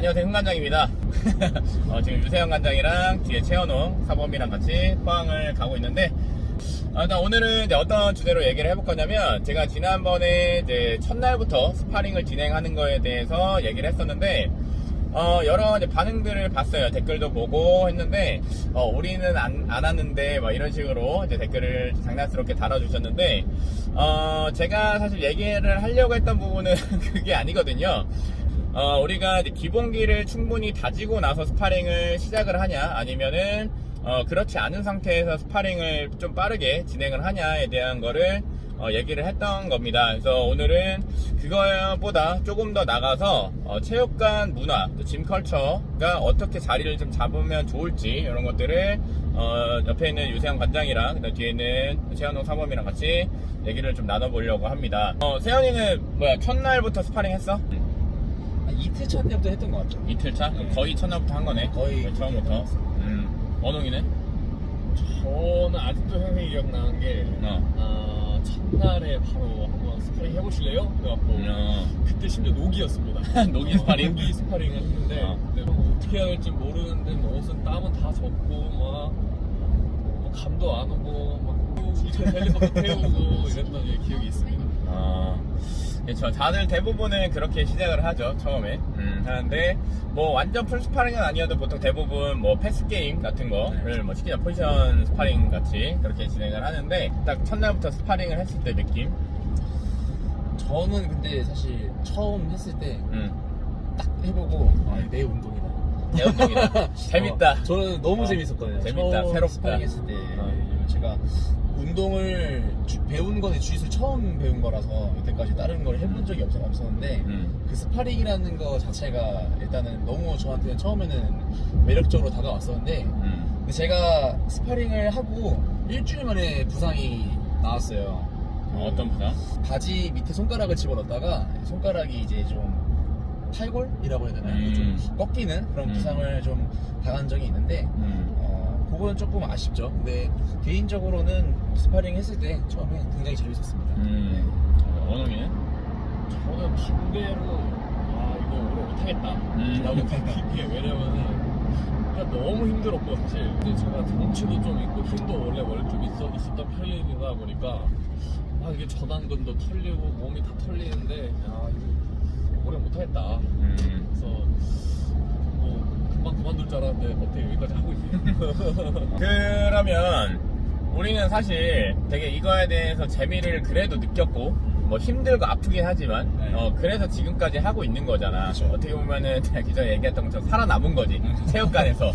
안녕하세요, 흥관장입니다. 지금 유세영 관장이랑 뒤에 최현웅 사범이랑 같이 포항을 가고 있는데, 일단 오늘은 이제 어떤 주제로 얘기를 해볼 거냐면, 제가 지난번에 이제 첫날부터 스파링을 진행하는 거에 대해서 얘기를 했었는데, 여러 이제 반응들을 봤어요. 댓글도 보고 했는데, 우리는 안 왔는데, 막 이런 식으로 이제 댓글을 장난스럽게 달아주셨는데, 제가 사실 얘기를 하려고 했던 부분은 그게 아니거든요. 우리가 이제 기본기를 충분히 다지고 나서 스파링을 시작을 하냐, 아니면은, 그렇지 않은 상태에서 스파링을 좀 빠르게 진행을 하냐에 대한 거를 얘기를 했던 겁니다. 그래서 오늘은 그거보다 조금 더 나가서 체육관 문화, 짐 컬처가 어떻게 자리를 좀 잡으면 좋을지 이런 것들을 옆에 있는 유세영 관장이랑 그다음 뒤에 있는 최현웅 사범이랑 같이 얘기를 좀 나눠보려고 합니다. 세현이는 첫날부터 스파링 했어? 이틀 차 때부터 했던 것 같아요. 이틀 차? 네. 거의 첫날부터 한 거네. 거의 처음부터. 원웅이는? 저는 아직도 생생히 기억나는 게 첫날에 바로 한번 스파링 해보실래요? 그래갖고 그때 심지어 녹이었습니다. 녹이 스파링? 녹이 스파링을 했는데 근데 어떻게 해야 할지 모르는데 옷은 땀은 다 젖고 막 감도 안 오고 막 이제 헬리콥터 태우고 이랬던 기억이 있습니다. 그렇죠. 다들 대부분은 그렇게 시작을 하죠, 처음에. 하는데, 완전 풀 스파링은 아니어도 보통 대부분 패스 게임 같은 거를 시키자 포지션 스파링 같이 그렇게 진행을 하는데, 딱 첫날부터 스파링을 했을 때 느낌? 저는 근데 사실 처음 했을 때 딱 해보고 내 운동이다. 내 운동이다. 재밌다. 저는 너무 재밌었거든요. 재밌다. 처음 새롭다. 스파링 했을 때 제가 운동을 배운 거는 주짓수 처음 배운 거라서 여태까지 다른 걸 해본 적이 없었는데 그 스파링이라는 거 자체가 일단은 너무 저한테는 처음에는 매력적으로 다가왔었는데 근데 제가 스파링을 하고 일주일 만에 부상이 나왔어요. 어떤 부상? 바지 밑에 손가락을 집어넣다가 손가락이 이제 좀 탈골이라고 해야 되나요? 좀 꺾이는 그런 부상을 좀 당한 적이 있는데 그거는 조금 아쉽죠. 근데 개인적으로는 스파링 했을 때 처음에 굉장히 재밌었습니다. 원웅이는? 저는 반대로 이거 오래 못하겠다 라고 생각한 게 왜냐면은 그냥 너무 힘들었고 사실 근데 제가 덩치도 좀 있고 힘도 원래 좀 있었던 편이다 보니까 이게 전완근도 털리고 몸이 다 털리는데 이거 오래 못하겠다. 그래서 금방 그만둘 줄 알았는데 어떻게 여기까지 하고 있네요. 그러면 우리는 사실 되게 이거에 대해서 재미를 그래도 느꼈고 힘들고 아프긴 하지만 그래서 지금까지 하고 있는 거잖아. 그쵸. 어떻게 보면은 기존에 얘기했던 것처럼 살아남은 거지. 체육관에서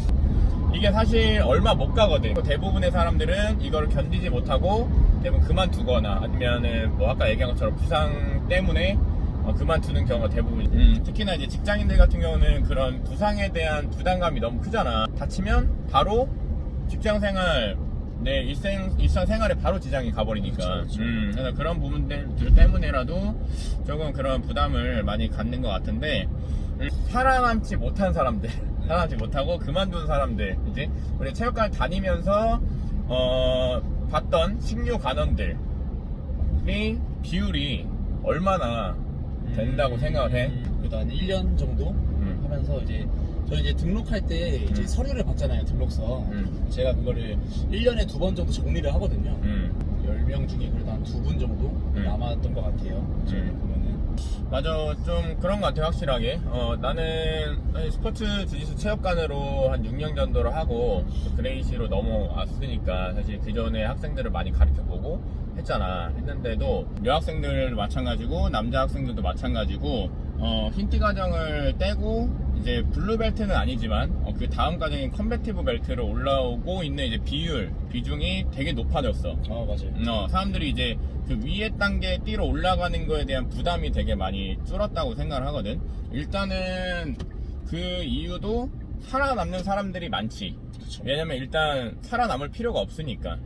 이게 사실 얼마 못 가거든. 대부분의 사람들은 이거를 견디지 못하고 대부분 그만두거나 아니면은 아까 얘기한 것처럼 부상 때문에 그만두는 경우가 대부분. 특히나 이제 직장인들 같은 경우는 그런 부상에 대한 부담감이 너무 크잖아. 다치면 바로 직장생활, 내 일상생활에 바로 지장이 가버리니까. 그쵸. 그래서 그런 부분들 때문에라도 조금 그런 부담을 많이 갖는 것 같은데, 살아남지 못한 사람들, 살아남지 못하고 그만둔 사람들, 이제 우리 체육관 다니면서 봤던 식료 간원들이 비율이 얼마나 된다고 생각을 해? 그래도 한 1년 정도 하면서 저희 이제 등록할 때 이제 서류를 받잖아요, 등록서. 제가 그거를 1년에 2번 정도 정리를 하거든요. 10명 중에 그래도 한 2분 정도 남았던 것 같아요. 저희 보면은. 맞아, 좀 그런 것 같아, 확실하게. 나는 스포츠 주짓수 체육관으로 한 6년 정도를 하고 그레이시로 넘어왔으니까 사실 그 전에 학생들을 많이 가르쳐보고 했는데도 여학생들 마찬가지고 남자 학생들도 마찬가지고 흰띠 과정을 떼고 이제 블루벨트는 아니지만 그 다음 과정인 컨베티브 벨트를 올라오고 있는 이제 비중이 되게 높아졌어. 맞아요. 사람들이 이제 그 위에 단계 띠로 올라가는 거에 대한 부담이 되게 많이 줄었다고 생각을 하거든. 일단은 그 이유도 살아남는 사람들이 많지. 그쵸. 왜냐면 일단 살아남을 필요가 없으니까.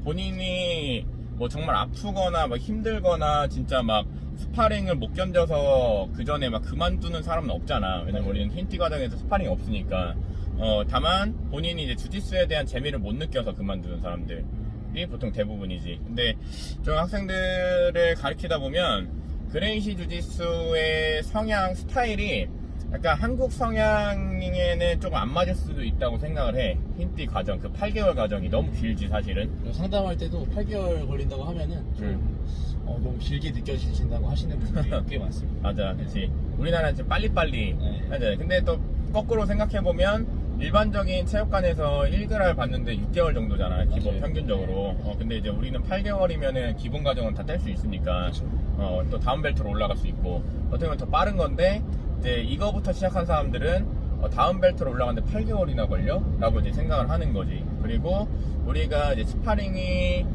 본인이 정말 아프거나 힘들거나 진짜 스파링을 못 견뎌서 그 전에 그만두는 사람은 없잖아. 왜냐면 우리는 흰띠 과정에서 스파링이 없으니까. 다만 본인이 이제 주짓수에 대한 재미를 못 느껴서 그만두는 사람들이 보통 대부분이지. 근데 좀 학생들을 가르치다 보면 그레이시 주짓수의 성향 스타일이 약간 한국 성향에는 조금 안 맞을 수도 있다고 생각을 해. 흰띠 과정, 그 8개월 과정이 너무 길지 사실은. 상담할 때도 8개월 걸린다고 하면은 좀 너무 길게 느껴지신다고 하시는 분들이 꽤 많습니다. 맞아, 그렇지. 우리나라는 지금 빨리빨리 네. 하잖아요. 근데 또 거꾸로 생각해보면 일반적인 체육관에서 1그랄 받는데 6개월 정도잖아, 기본 맞아요. 평균적으로. 근데 이제 우리는 8개월이면은 기본 과정은 다 뗄 수 있으니까 그렇죠. 또 다음 벨트로 올라갈 수 있고 어떻게 보면 더 빠른 건데 이제 이거부터 시작한 사람들은 다음 벨트로 올라가는데 8개월이나 걸려? 라고 이제 생각을 하는 거지. 그리고 우리가 이제 스파링이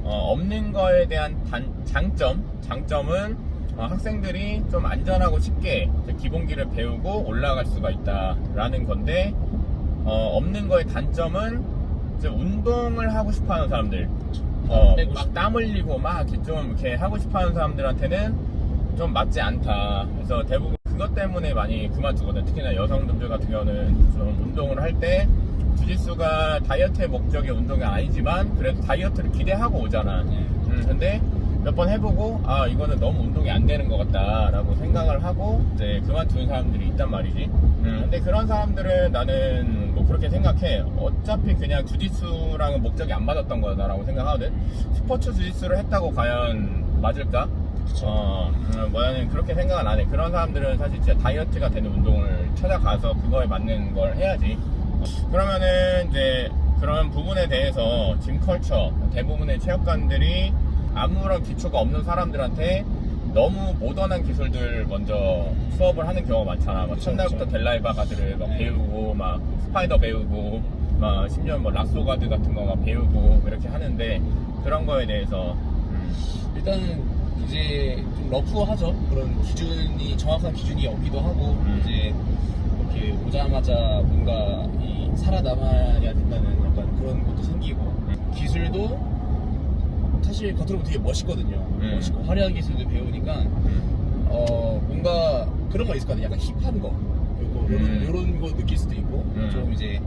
없는 거에 대한 장점은 학생들이 좀 안전하고 쉽게 이제 기본기를 배우고 올라갈 수가 있다라는 건데 없는 거의 단점은 이제 운동을 하고 싶어하는 사람들, 막 땀 흘리고 막 이렇게 좀 이렇게 하고 싶어하는 사람들한테는 좀 맞지 않다. 그래서 대부분 그것 때문에 많이 그만두거든. 특히나 여성분들 같은 경우는 좀 운동을 할 때 주짓수가 다이어트의 목적의 운동이 아니지만 그래도 다이어트를 기대하고 오잖아. 근데 몇 번 해보고 이거는 너무 운동이 안 되는 것 같다라고 생각을 하고 이제 그만두는 사람들이 있단 말이지. 근데 그런 사람들은 나는 뭐 그렇게 생각해. 어차피 그냥 주짓수랑은 목적이 안 맞았던 거다라고 생각하거든. 스포츠 주짓수를 했다고 과연 맞을까? 나는 그렇게 생각은 안 해. 그런 사람들은 사실 진짜 다이어트가 되는 운동을 찾아가서 그거에 맞는 걸 해야지. 그러면은 이제 그런 부분에 대해서 짐컬처 대부분의 체육관들이 아무런 기초가 없는 사람들한테 너무 모던한 기술들 먼저 수업을 하는 경우가 많잖아. 막 첫날부터 델라이바 가드를 막 배우고 막 스파이더 배우고 막 심지어 뭐 라쏘 가드 같은 거 막 배우고 이렇게 하는데 그런 거에 대해서 일단은 이제 좀 러프하죠. 그런 기준이 정확한 기준이 없기도 하고 이제 이렇게 오자마자 뭔가 살아남아야 된다는 약간 그런 것도 생기고 기술도 사실 겉으로 보면 되게 멋있거든요. 멋있고 화려한 기술도 배우니까 뭔가 그런 거 있을 거 같아요. 약간 힙한 거 그리고 이런 거 느낄 수도 있고 좀 이제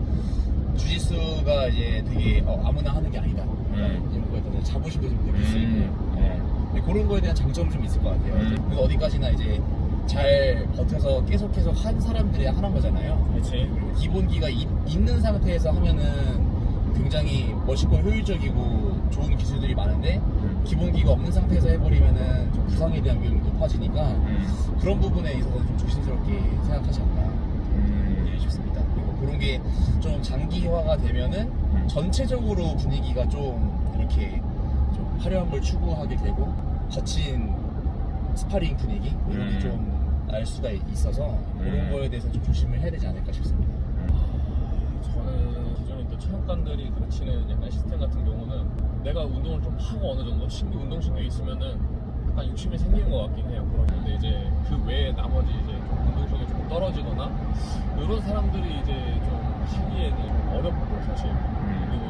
주짓수가 이제 되게 아무나 하는 게 아니다. 이런 거에 대해서 자부심도 좀 느낄 수 있고 근데 그런 거에 대한 장점은 좀 있을 것 같아요. 그래서 어디까지나 이제 잘 버텨서 계속 한 사람들이 하는 거잖아요. 그렇지. 기본기가 있는 상태에서 하면은 굉장히 멋있고 효율적이고 좋은 기술들이 많은데 기본기가 없는 상태에서 해버리면은 좀 부상에 대한 위험이 높아지니까 그런 부분에 있어서 좀 조심스럽게 생각하지 않나 싶습니다. 그리고 그런 게 좀 장기화가 되면은 전체적으로 분위기가 좀 이렇게 좀 화려한 걸 추구하게 되고 거친 스파링 분위기 이런 게 좀 날 수가 있어서 그런 거에 대해서 좀 조심을 해야 되지 않을까 싶습니다. 저는 기존에 또 체육관들이 가르치는 약간 시스템 같은 경우는 내가 운동을 좀 하고 어느 정도 운동신경이 있으면은 약간 욕심이 생기는 것 같긴 해요. 그런데 이제 그 외에 나머지 이제 좀 운동성이 좀 떨어지거나 이런 사람들이 이제 좀 하기에는 좀 어렵고 사실 그리고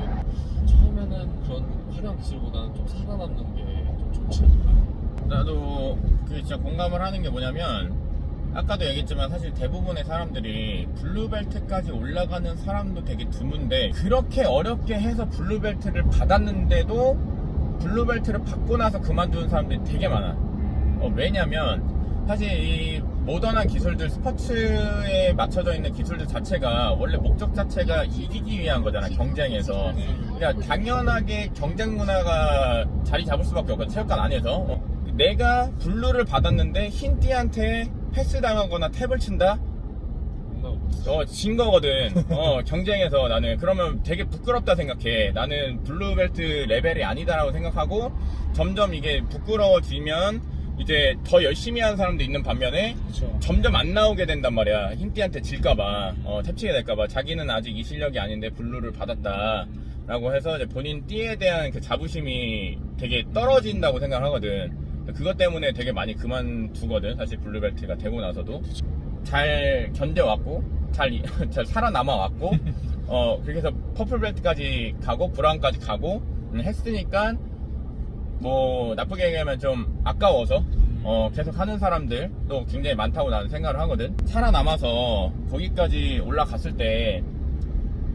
처음에는 그런 화려한 기술보다는 좀 살아남는 게 좀 좋지 않을까요? 나도 그 진짜 공감을 하는 게 뭐냐면 아까도 얘기했지만 사실 대부분의 사람들이 블루벨트까지 올라가는 사람도 되게 드문데 그렇게 어렵게 해서 블루벨트를 받았는데도 블루벨트를 받고 나서 그만두는 사람들이 되게 많아. 왜냐면 사실 이 모던한 기술들 스포츠에 맞춰져 있는 기술들 자체가 원래 목적 자체가 이기기 위한 거잖아. 경쟁에서. 그러니까 당연하게 경쟁 문화가 자리 잡을 수밖에 없거든. 체육관 안에서. 내가 블루를 받았는데 흰띠한테 패스 당하거나 탭을 친다? 진 거거든. 경쟁에서 나는. 그러면 되게 부끄럽다 생각해. 나는 블루벨트 레벨이 아니다라고 생각하고 점점 이게 부끄러워지면 이제 더 열심히 하는 사람도 있는 반면에 그렇죠. 점점 안 나오게 된단 말이야. 흰띠한테 질까봐, 탭치게 될까봐. 자기는 아직 이 실력이 아닌데 블루를 받았다라고 해서 이제 본인 띠에 대한 그 자부심이 되게 떨어진다고 생각하거든. 그것 때문에 되게 많이 그만두거든. 사실 블루벨트가 되고 나서도 잘 견뎌왔고 잘 살아남아왔고 그렇게 해서 퍼플벨트까지 가고 브라운까지 가고 했으니까 뭐 나쁘게 얘기하면 좀 아까워서 계속 하는 사람들도 굉장히 많다고 나는 생각을 하거든. 살아남아서 거기까지 올라갔을 때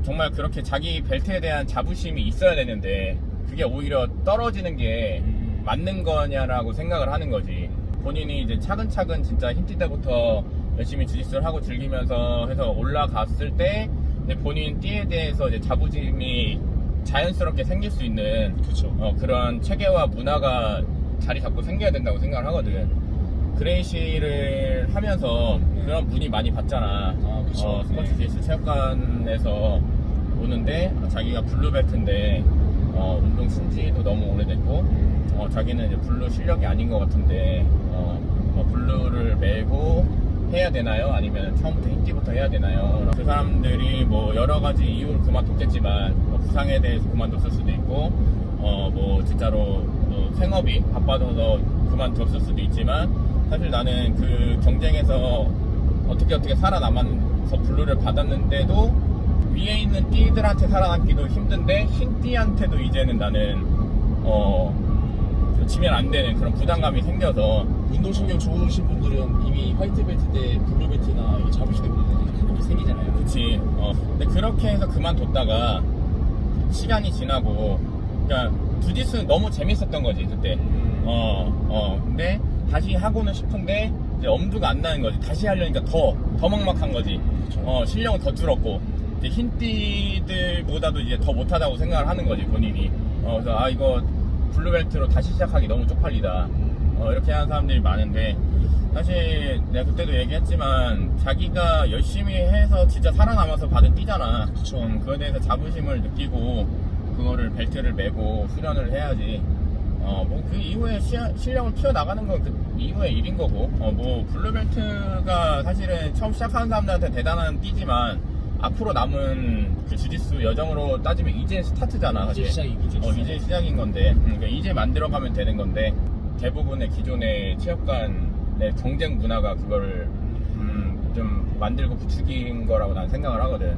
정말 그렇게 자기 벨트에 대한 자부심이 있어야 되는데 그게 오히려 떨어지는 게 맞는 거냐라고 생각을 하는 거지. 본인이 이제 차근차근 진짜 흰띠 때부터 열심히 주짓수를 하고 즐기면서 해서 올라갔을 때 이제 본인 띠에 대해서 이제 자부심이 자연스럽게 생길 수 있는 그쵸. 그런 체계와 문화가 자리 잡고 생겨야 된다고 생각을 하거든. 그레이시를 하면서 그런 문의 많이 받잖아. 아, 그쵸. 스포츠 주짓수 체육관에서 오는데 자기가 블루벨트인데 운동 신지도 너무 오래됐고 자기는 이제 블루 실력이 아닌 것 같은데 블루를 메고 해야 되나요? 아니면 처음부터 흰띠부터 해야 되나요? 그 사람들이 뭐 여러 가지 이유를 그만뒀겠지만 부상에 대해서 그만뒀을 수도 있고 뭐 진짜로 생업이 바빠져서 그만뒀을 수도 있지만 사실 나는 그 경쟁에서 어떻게 살아남아서 블루를 받았는데도 위에 있는 띠들한테 살아남기도 힘든데 흰 띠한테도 이제는 나는 지면 안 되는 그런 부담감이 생겨서 운동신경 좋으신 분들은 이미 화이트 벨트 때 블루 벨트나 이게 잡으시는 분들이 가끔씩 생기잖아요. 그치. 근데 그렇게 해서 그만뒀다가 시간이 지나고 그러니까 주짓수는 너무 재밌었던 거지 그때. 근데 다시 하고는 싶은데 이제 엄두가 안 나는 거지. 다시 하려니까 더 막막한 거지. 실력은 더 줄었고 이제 흰띠들보다도 이제 더 못하다고 생각을 하는 거지 본인이. 그래서 이거 블루벨트로 다시 시작하기 너무 쪽팔리다. 이렇게 하는 사람들이 많은데 사실 내가 그때도 얘기했지만 자기가 열심히 해서 진짜 살아남아서 받은 띠잖아. 그쵸. 그거에 대해서 자부심을 느끼고 그거를 벨트를 메고 수련을 해야지. 뭐 그 이후에 실력을 키워나가는 건 그 이후의 일인 거고 뭐 블루벨트가 사실은 처음 시작하는 사람들한테 대단한 띠지만 앞으로 남은 그 주짓수 여정으로 따지면 이제 스타트잖아. 이제 사실. 시작이죠. 이제 시작인 건데 그러니까 이제 만들어가면 되는 건데 대부분의 기존의 체육관의 경쟁 문화가 그걸 좀 만들고 부추긴 거라고 난 생각을 하거든.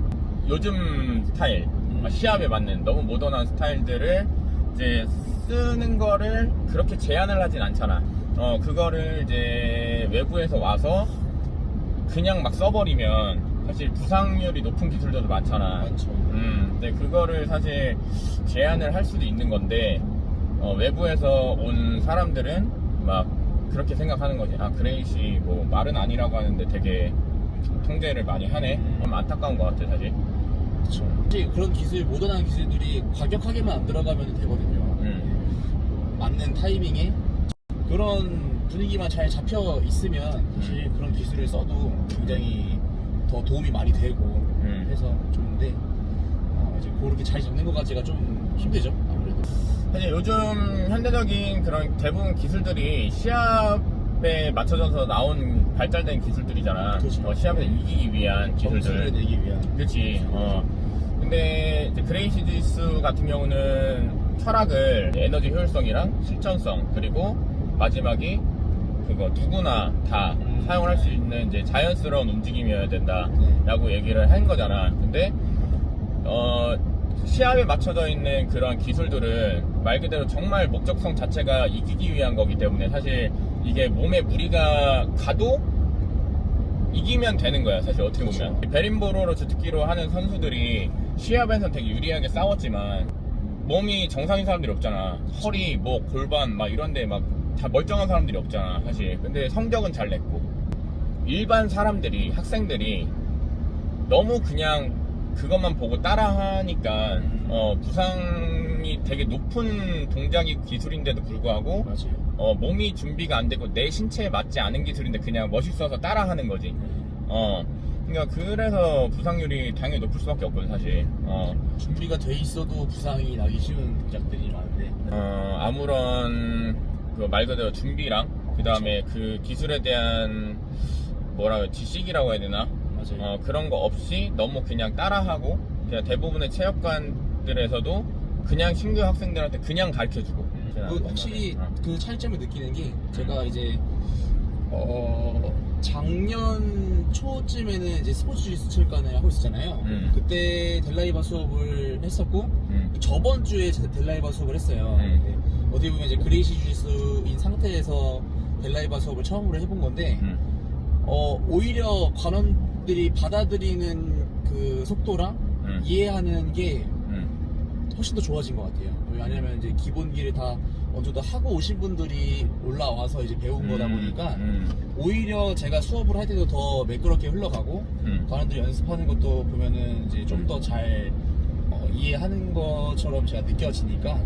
요즘 스타일 시합에 맞는 너무 모던한 스타일들을 이제 쓰는 거를 그렇게 제한을 하진 않잖아. 그거를 이제 외부에서 와서 그냥 막 써버리면 사실 부상률이 높은 기술들도 많잖아. 많죠. 근데 그거를 사실 제한을 할 수도 있는 건데 외부에서 온 사람들은 막 그렇게 생각하는 거지. 그레이시 뭐 말은 아니라고 하는데 되게 통제를 많이 하네. 좀 안타까운 것 같아 사실. 그렇죠. 그런 기술, 모던한 기술들이 과격하게만 안 들어가면 되거든요. 맞는 타이밍에 그런 분위기만 잘 잡혀 있으면 사실 그런 기술을 써도 굉장히 더 도움이 많이 되고 해서 좋은데 이제 그렇게 잘 잡는 것까지가 좀 힘들죠. 아무래도. 사실 요즘 현대적인 그런 대부분 기술들이 시합에 맞춰져서 나온 발달된 기술들이잖아. 그렇죠. 시합에서 이기기 위한 점수를 기술들. 내기 위한. 그렇지. 근데 이제 그레이시 주짓수 같은 경우는 철학을 에너지 효율성이랑 실전성 그리고 마지막이 그거 누구나 다 사용할 수 있는 이제 자연스러운 움직임이어야 된다라고 얘기를 한 거잖아. 근데 시합에 맞춰져 있는 그런 기술들은 말 그대로 정말 목적성 자체가 이기기 위한 거기 때문에 사실 이게 몸에 무리가 가도 이기면 되는 거야 사실 어떻게 보면. 베린보로로 주특기로 하는 선수들이 시합에서는 되게 유리하게 싸웠지만 몸이 정상인 사람들이 없잖아. 허리, 목, 골반 막 이런데 막 다 멀쩡한 사람들이 없잖아 사실. 근데 성적은 잘 냈고 일반 사람들이 학생들이 너무 그냥 그것만 보고 따라하니까 부상이 되게 높은 동작이 기술인데도 불구하고 맞아요. 몸이 준비가 안 되고 내 신체에 맞지 않은 기술인데 그냥 멋있어서 따라하는 거지. 그러니까 그래서 부상률이 당연히 높을 수밖에 없거든 사실. 준비가 돼 있어도 부상이 나기 쉬운 동작들이 많은데 아무런 그 말 그대로 준비랑 그 다음에 그 기술에 대한 지식이라고 해야 되나? 맞아요. 그런 거 없이 너무 그냥 따라하고 그냥 대부분의 체육관들에서도 그냥 신규 학생들한테 그냥 가르쳐주고. 확실히 그 차이점을 느끼는 게 제가 이제 작년 초쯤에는 이제 스포츠 주짓수 체육관을 하고 있었잖아요. 그때 델라이바 수업을 했었고 저번 주에 델라이바 수업을 했어요. 근데 어떻게 보면 이제 그레이시 주짓수인 상태에서 델라이바 수업을 처음으로 해본 건데 오히려 관원들이 받아들이는 그 속도랑 이해하는 게 훨씬 더 좋아진 것 같아요. 왜냐하면 이제 기본기를 다 어느 정도 하고 오신 분들이 올라와서 이제 배운 거다 보니까 오히려 제가 수업을 할 때도 더 매끄럽게 흘러가고 관원들이 연습하는 것도 보면은 이제 좀 더 잘 이해하는 것처럼 제가 느껴지니까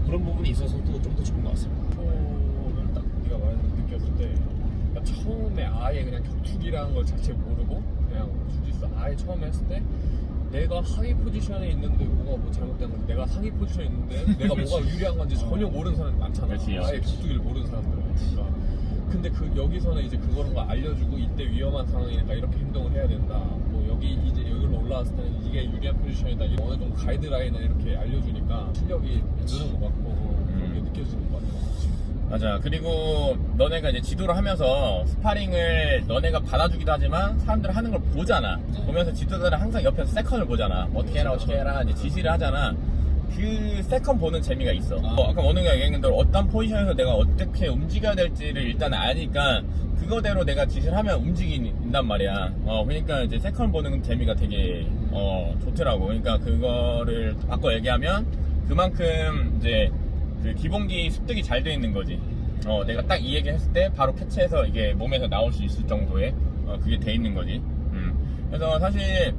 그런 부분이 있어서도 좀 더 좋은 것 같습니다. 처음에 딱 네가 말하는 걸 느꼈을 때 나 처음에 아예 그냥 격투기라는 걸 자체 모르고 그냥 주짓수 아예 처음에 했을 때 내가 하위 포지션에 있는데 뭐가 뭐 잘못된 건지 내가 상위 포지션에 있는데 내가 뭐가 유리한 건지 전혀 모르는 사람이 많잖아. 그렇지. 아예 격투기를 모르는 사람들은. 그러니까 근데 여기서는 이제 그거를 알려주고 이때 위험한 상황이니까 이렇게 행동을 해야 된다. 뭐 여기 이제 여기로 올라왔을 때는 이게 유리한 포지션이다. 이런 어느 정도 가이드라인을 이렇게 알려주니까 실력이 느는 것 같고 그런 게 느껴지는 것 같아요. 맞아. 그리고 너네가 이제 지도를 하면서 스파링을 너네가 받아주기도 하지만 사람들 하는 걸 보잖아. 보면서 지도자는 항상 옆에서 세컨을 보잖아. 어떻게 해라 어떻게 해라 이제 지시를 하잖아. 그 세컨 보는 재미가 있어. 아까 원우가 얘기했는 대로 어떤 포지션에서 내가 어떻게 움직여야 될지를 일단 아니까 그거대로 내가 지시를 하면 움직인단 말이야. 그러니까 이제 세컨 보는 재미가 되게 좋더라고. 그러니까 그거를 바꿔 얘기하면 그만큼 이제 그 기본기 습득이 잘 돼 있는 거지. 내가 딱 이 얘기 했을 때 바로 캐치해서 이게 몸에서 나올 수 있을 정도의 그게 돼 있는 거지. 그래서 사실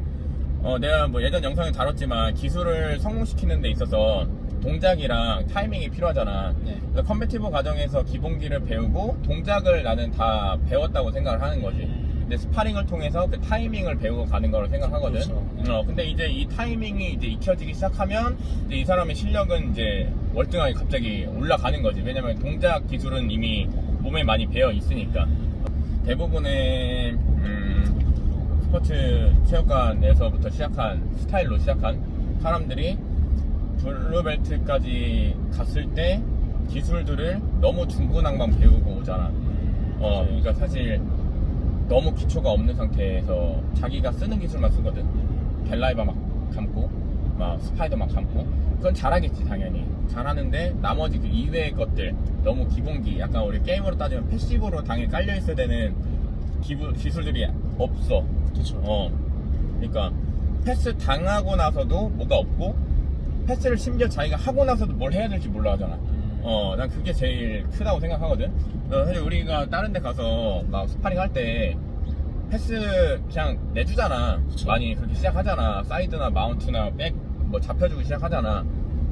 내가 뭐 예전 영상에 다뤘지만 기술을 성공시키는 데 있어서 동작이랑 타이밍이 필요하잖아. 네. 그래서 컴배티브 과정에서 기본기를 배우고 동작을 나는 다 배웠다고 생각을 하는 거지. 근데 스파링을 통해서 그 타이밍을 배우고 가는 거라고 생각하거든. 그렇죠. 근데 이제 이 타이밍이 이제 익혀지기 시작하면 이제 이 사람의 실력은 이제 월등하게 갑자기 올라가는 거지. 왜냐면 동작 기술은 이미 몸에 많이 배어 있으니까. 대부분의 스포츠 체육관에서부터 시작한 스타일로 시작한 사람들이 블루벨트까지 갔을 때 기술들을 너무 중구난방 배우고 오잖아. 그러니까 사실 너무 기초가 없는 상태에서 자기가 쓰는 기술만 쓰거든. 갤라이버 막 감고 막 스파이더 막 감고 그건 잘하겠지 당연히 잘하는데 나머지 그 이외의 것들 너무 기본기 약간 우리 게임으로 따지면 패시브로 당연히 깔려있어야 되는 기술들이 없어. 그렇죠. 그러니까 패스 당하고 나서도 뭐가 없고 패스를 심지어 자기가 하고 나서도 뭘 해야 될지 몰라 하잖아. 난 그게 제일 크다고 생각하거든. 사실 우리가 다른 데 가서 막 스파링 할 때 패스 그냥 내주잖아. 그쵸. 많이 그렇게 시작하잖아. 사이드나 마운트나 백 뭐 잡혀주고 시작하잖아.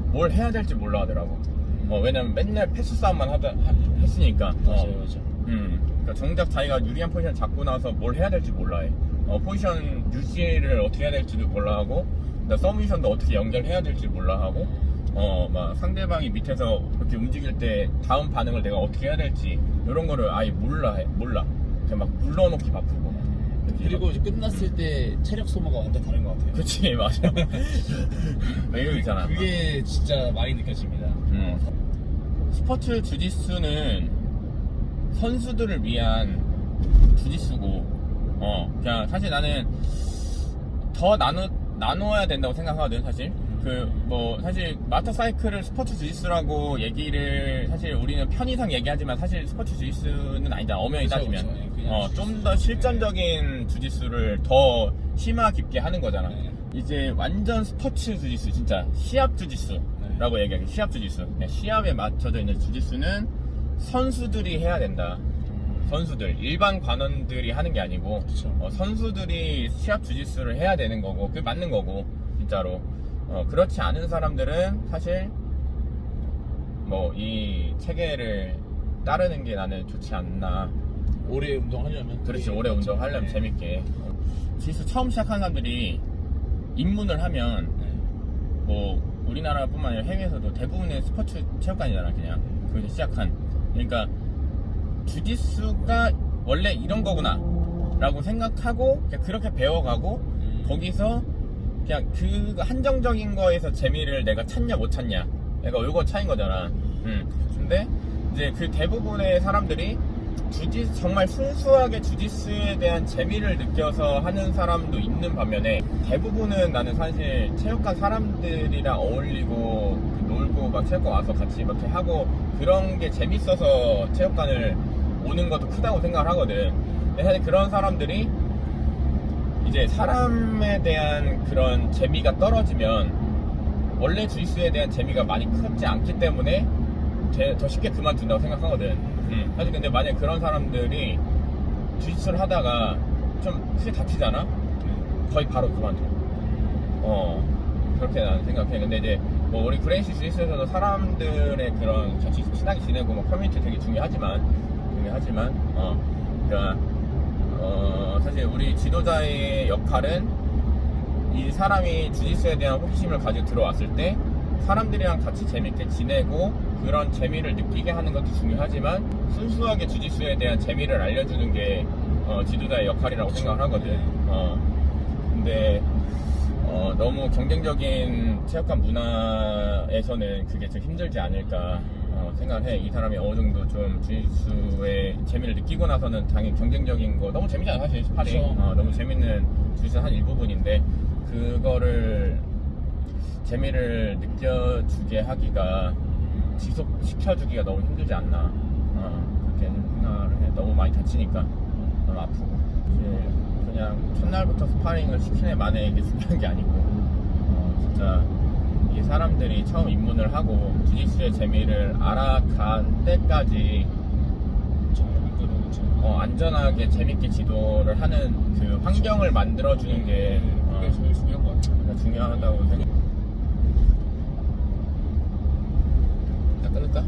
뭘 해야 될지 몰라 하더라고. 왜냐면 맨날 패스 싸움만 했으니까. 맞아요. 그러니까 정작 자기가 유리한 포지션 잡고 나서 뭘 해야 될지 몰라 해. 포지션 유지를 어떻게 해야 될지도 몰라 하고, 서미션도 어떻게 연결해야 될지 몰라 하고, 막 상대방이 밑에서 그렇게 움직일 때 다음 반응을 내가 어떻게 해야 될지 이런 거를 아예 몰라. 그냥 막 눌러놓기 바쁘고. 그리고 이제 끝났을 때 체력 소모가 완전 다른 것 같아요. 그치 맞아. 이거 있잖아. 그게 진짜 많이 느껴집니다. 스포츠 주짓수는 선수들을 위한 주짓수고, 그냥 사실 나는 더 나눠야 된다고 생각하거든, 사실. 사실 마스터 사이클을 스포츠 주짓수라고 얘기를 사실 우리는 편의상 얘기하지만 사실 스포츠 주짓수는 아니다. 엄연히 그쵸, 따지면. 그쵸. 좀 더 실전적인 주짓수를 더 심화 깊게 하는 거잖아. 네. 이제 완전 스포츠 주짓수, 진짜 시합 주짓수라고 얘기하기. 시합 주짓수. 시합에 맞춰져 있는 주짓수는 선수들이 해야 된다. 선수들, 일반 관원들이 하는 게 아니고 선수들이 시합 주짓수를 해야 되는 거고 그게 맞는 거고 진짜로. 그렇지 않은 사람들은 사실 뭐 이 체계를 따르는 게 나는 좋지 않나. 오래 운동하려면 그렇지, 오래 운동하려면 재밌게. 주짓수 처음 시작하는 사람들이 입문을 하면 뭐 우리나라뿐만 아니라 해외에서도 대부분의 스포츠 체육관이잖아. 그냥 거기서 시작한. 그러니까 주짓수가 원래 이런 거구나 라고 생각하고 그냥 그렇게 배워가고 거기서 그냥 그 한정적인 거에서 재미를 내가 찾냐 못 찾냐, 내가 요거 차이인 거잖아. 근데 이제 그 대부분의 사람들이 정말 순수하게 주짓수에 대한 재미를 느껴서 하는 사람도 있는 반면에 대부분은 나는 사실 체육관 사람들이랑 어울리고 놀고 막 체육관 와서 같이 이렇게 하고 그런 게 재밌어서 체육관을 오는 것도 크다고 생각을 하거든. 근데 사실 그런 사람들이 이제 사람에 대한 그런 재미가 떨어지면 원래 주짓수에 대한 재미가 많이 크지 않기 때문에 더 쉽게 그만둔다고 생각하거든. 사실 근데 만약에 그런 사람들이 주짓수를 하다가 좀 크게 다치잖아? 거의 바로 그만둬. 그렇게 나는 생각해. 근데 이제 뭐 우리 그레이시 주짓수에서도 사람들의 그런 같이 친하게 지내고 뭐 커뮤니티 되게 중요하지만 그러니까 사실 우리 지도자의 역할은 이 사람이 주짓수에 대한 호기심을 가지고 들어왔을 때 사람들이랑 같이 재밌게 지내고 그런 재미를 느끼게 하는 것도 중요하지만 순수하게 주짓수에 대한 재미를 알려주는 게 지도자의 역할이라고 생각을 하거든. 근데 너무 경쟁적인 체육관 문화에서는 그게 좀 힘들지 않을까 생각을 해. 이 사람이 어느 정도 좀 주짓수의 재미를 느끼고 나서는 당연히 경쟁적인 거 너무 재밌잖아 사실 스파링. 너무 재밌는 주짓수 한 일부분인데 그거를 재미를 느껴주게 하기가 지속시켜주기가 너무 힘들지 않나 그렇게 생각을 해. 너무 많이 다치니까 너무 아프고 이제 그냥 첫날부터 스파링을 시키네 만에 이게 중요한 게 아니고 진짜 이 사람들이 처음 입문을 하고 주짓수의 재미를 알아갈 때까지 안전하게 재밌게 지도를 하는 그 환경을 만들어주는 게 그게 제일 중요한 것 같아요. 중요하다고 생각해. 다 끊을까?